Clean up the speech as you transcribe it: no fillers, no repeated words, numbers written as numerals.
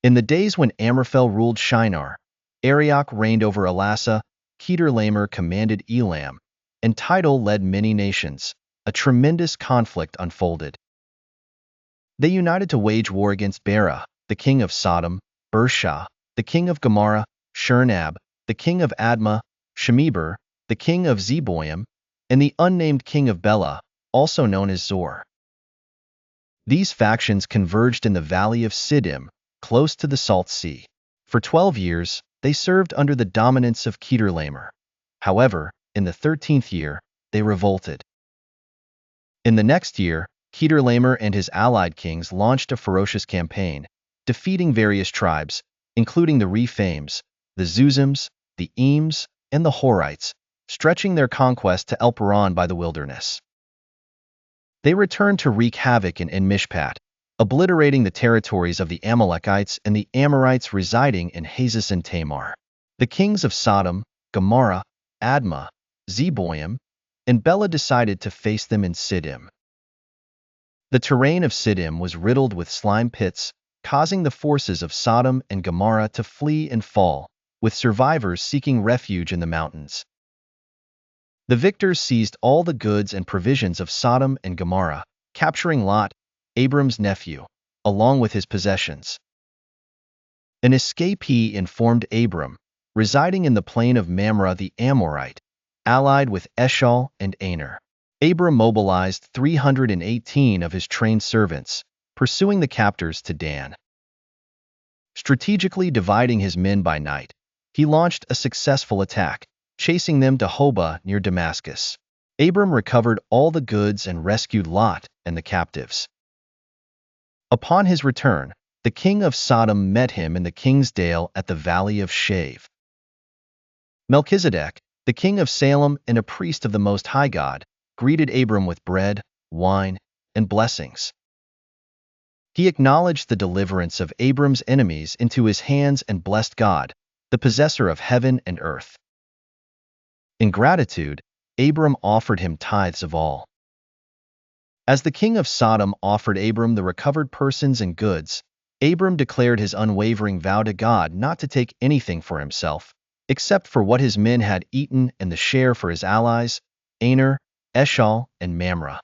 In the days when Amraphel ruled Shinar, Arioch reigned over Ellasar, Chedorlaomer commanded Elam, and Tidal led many nations. A tremendous conflict unfolded. They united to wage war against Bera, the king of Sodom, Birsha, the king of Gomorrah, Shinab, the king of Admah, Shemeber, the king of Zeboiim, and the unnamed king of Bela, also known as Zoar. These factions converged in the valley of Siddim, close to the Salt Sea. For 12 years, they served under the dominance of Chedorlaomer. However, in the 13th year, they revolted. In the next year, Chedorlaomer and his allied kings launched a ferocious campaign, defeating various tribes, including the Rephaims, the Zuzims, the Emims, and the Horites, stretching their conquest to El-paran by the wilderness. They returned to wreak havoc in En-mishpat, obliterating the territories of the Amalekites and the Amorites residing in Hazezon-tamar. The kings of Sodom, Gomorrah, Admah, Zeboiim, and Bela decided to face them in Siddim. The terrain of Siddim was riddled with slime pits, causing the forces of Sodom and Gomorrah to flee and fall, with survivors seeking refuge in the mountains. The victors seized all the goods and provisions of Sodom and Gomorrah, capturing Lot, Abram's nephew, along with his possessions. An escapee informed Abram, residing in the plain of Mamre the Amorite, allied with Eshcol and Aner. Abram mobilized 318 of his trained servants, pursuing the captors to Dan. Strategically dividing his men by night, he launched a successful attack, chasing them to Hobah near Damascus. Abram recovered all the goods and rescued Lot and the captives. Upon his return, the king of Sodom met him in the king's dale at the valley of Shaveh. Melchizedek, the king of Salem and a priest of the Most High God, greeted Abram with bread, wine, and blessings. He acknowledged the deliverance of Abram's enemies into his hands and blessed God, the possessor of heaven and earth. In gratitude, Abram offered him tithes of all. As the king of Sodom offered Abram the recovered persons and goods, Abram declared his unwavering vow to God not to take anything for himself, except for what his men had eaten and the share for his allies, Aner, Eshcol, and Mamre.